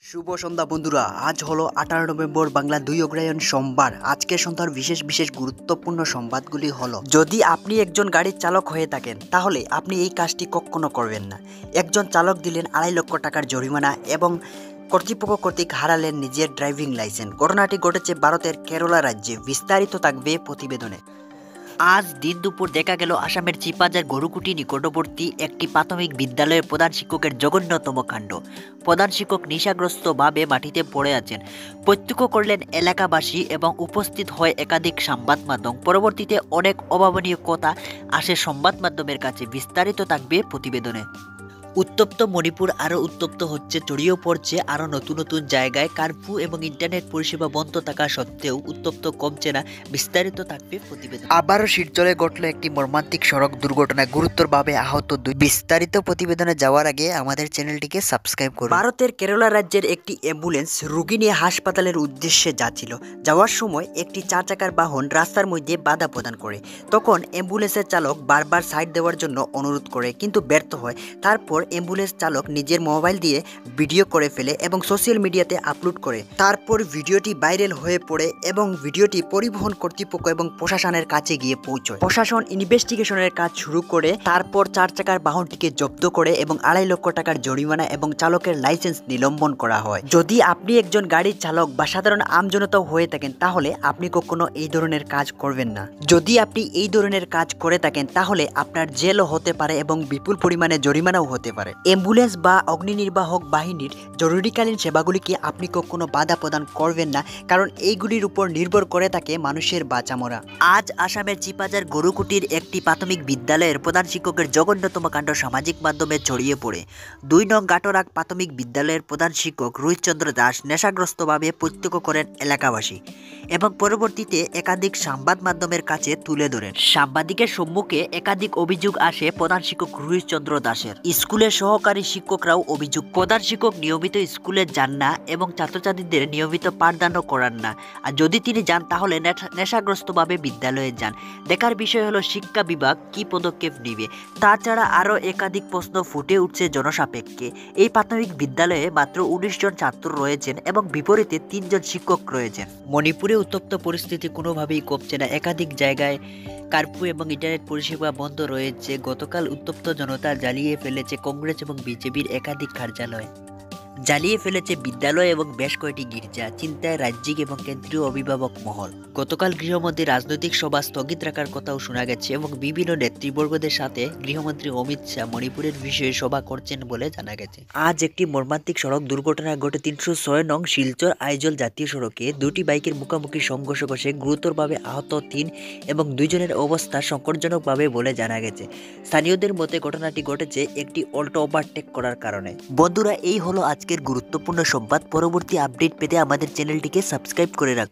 শুভ সন্ধ্যা বন্ধুরা, আজ হলো 18 নভেম্বর, বাংলা 2 অগ্রহায়ণ সোমবার। আজকে সন্ধ্যার বিশেষ বিশেষ গুরুত্বপূর্ণ সংবাদগুলি হলো, যদি আপনি একজন গাড়ির চালক হয়ে থাকেন তাহলে আপনি এই কাজটি কখনো করবেন না। একজন চালক দিলেন 2.5 লক্ষ টাকার জরিমানা এবং কর্তৃপক্ষ কর্তৃক হারালেন নিজের ড্রাইভিং লাইসেন্স। ঘটনাটি ঘটেছে ভারতের কেরালা রাজ্যে। বিস্তারিত থাকবে প্রতিবেদনে। আজ দিন দুপুর দেখা গেল আসামের চিপাজার গরুকুটি নিকটবর্তী একটি প্রাথমিক বিদ্যালয়ের প্রধান শিক্ষকের জঘন্যতম কাণ্ড। প্রধান শিক্ষক নেশাগ্রস্তভাবে মাটিতে পড়ে আছেন। প্রত্যক্ষ করলেন এলাকাবাসী এবং উপস্থিত হয় একাধিক সংবাদ মাধ্যম। পরবর্তীতে অনেক অভাবনীয় কথা আসে সংবাদ মাধ্যমের কাছে। বিস্তারিত থাকবে প্রতিবেদনে। উত্তপ্ত মণিপুর আরও উত্তপ্ত হচ্ছে, ছড়িয়েও পড়ছে আরও নতুন নতুন জায়গায়। কারফিউ এবং ইন্টারনেট পরিষেবা বন্ধ থাকা সত্ত্বেও উত্তপ্ত কমছে না। বিস্তারিত থাকবে প্রতিবেদন। আবারও শিলচরে ঘটল একটি মর্মান্তিক সড়ক দুর্ঘটনায় গুরুতরভাবে আহত 2। বিস্তারিত প্রতিবেদনে যাওয়ার আগে আমাদের চ্যানেলটিকে সাবস্ক্রাইব করুন। ভারতের কেরালা রাজ্যের একটি অ্যাম্বুলেন্স রোগী নিয়ে হাসপাতালের উদ্দেশ্যে যাচ্ছিল। যাওয়ার সময় একটি 4 চাকার বাহন রাস্তার মধ্যে বাধা প্রদান করে। তখন অ্যাম্বুলেন্সের চালক বারবার সাইড দেওয়ার জন্য অনুরোধ করে, কিন্তু ব্যর্থ হয়। তারপর অ্যাম্বুলেন্স চালক নিজের মোবাইল দিয়ে ভিডিও করে ফেলে এবং সোশ্যাল মিডিয়াতে আপলোড করে। তারপর ভিডিওটি ভাইরাল হয়ে পড়ে এবং ভিডিওটি পরিবহন কর্তৃপক্ষ এবং প্রশাসনের কাছে গিয়ে পৌঁছয়। প্রশাসন ইনভেস্টিগেশনের কাজ শুরু করে। তারপর 4 চাকার বাহনটিকে জব্দ করে এবং 2.5 লক্ষ টাকার জরিমানা এবং চালকের লাইসেন্স নিলম্বন করা হয়। যদি আপনি একজন গাড়ির চালক বা সাধারণ আমজনতাও হয়ে থাকেন তাহলে আপনি কখনো এই ধরনের কাজ করবেন না। যদি আপনি এই ধরনের কাজ করে থাকেন তাহলে আপনার জেলও হতে পারে এবং বিপুল পরিমাণে জরিমানাও হতে পারে। অ্যাম্বুলেন্স বা অগ্নি নির্বাহক বাহিনীর জরুরিকালীন সেবাগুলিকে আপনি কখনো বাধা প্রদান করবেন না, কারণ এইগুলির উপর নির্ভর করে থাকে মানুষের বাঁচা মরা। আজ আসামের চিপাজার গরুকুটির একটি প্রাথমিক বিদ্যালয়ের প্রধান শিক্ষকের জঘন্যতম কাণ্ড সামাজিক মাধ্যমে ছড়িয়ে পড়ে। 2 নং গাটরাক প্রাথমিক বিদ্যালয়ের প্রধান শিক্ষক রোহিত চন্দ্র দাস নেশাগ্রস্তভাবে প্রত্যক্ষ করেন এলাকাবাসী এবং পরবর্তীতে একাধিক সংবাদ মাধ্যমের কাছে তুলে ধরেন। সাংবাদিকের সম্মুখে একাধিক অভিযোগ আসে প্রধান শিক্ষক রোহিত চন্দ্র দাসের। স্কুলের সহকারী শিক্ষকরাও অভিযোগ, প্রধান শিক্ষক নিয়মিত স্কুলে যান না এবং ছাত্রছাত্রীদের নিয়মিত পাঠদানও করান না। আর যদি তিনি যান তাহলে নেশাগ্রস্তভাবে বিদ্যালয়ে যান। দেখার বিষয় হলো শিক্ষা বিভাগ কি পদক্ষেপ নেবে। তাছাড়া আরও একাধিক প্রশ্ন ফুটে উঠছে জনসাপেক্ষে। এই প্রাথমিক বিদ্যালয়ে মাত্র 19 জন ছাত্র রয়েছেন এবং বিপরীতে 3 জন শিক্ষক রয়েছেন। মণিপুরে উত্তপ্ত পরিস্থিতি কোনোভাবেই কমছে না। একাধিক জায়গায় কারফিউ এবং ইন্টারনেট পরিষেবা বন্ধ রয়েছে। গতকাল উত্তপ্ত জনতা জ্বালিয়ে ফেলেছে কংগ্রেস এবং বিজেপির একাধিক কার্যালয়, জ্বালিয়ে ফেলেছে বিদ্যালয় এবং বেশ কয়েকটি গির্জা। চিন্তায় রাজ্যিক এবং কেন্দ্রীয় অভিভাবক মহল। গতকাল গৃহমন্ত্রী রাজনৈতিক সভা স্থগিত রাখার কথাও শোনা গেছে এবং বিভিন্ন নেতৃবর্গদের সাথে গৃহমন্ত্রী অমিত শাহ মণিপুরের বিষয়ে সভা করছেন বলে জানা গেছে। আজ একটি মর্মান্তিক সড়ক দুর্ঘটনা ঘটে 306 নং শিলচর আইজল জাতীয় সড়কে। 2টি বাইকের মুখোমুখি সংঘর্ষ ঘটে গুরুতরভাবে আহত 3 এবং 2 জনের অবস্থা সংকটজনকভাবে বলে জানা গেছে। স্থানীয়দের মতে ঘটনাটি ঘটেছে একটি অল্টো ওভারটেক করার কারণে। বন্ধুরা, এই হলো আজকের গুরুত্বপূর্ণ সংবাদ। পরবর্তী আপডেট পেতে আমাদের চ্যানেলটিকে সাবস্ক্রাইব করে রাখুন।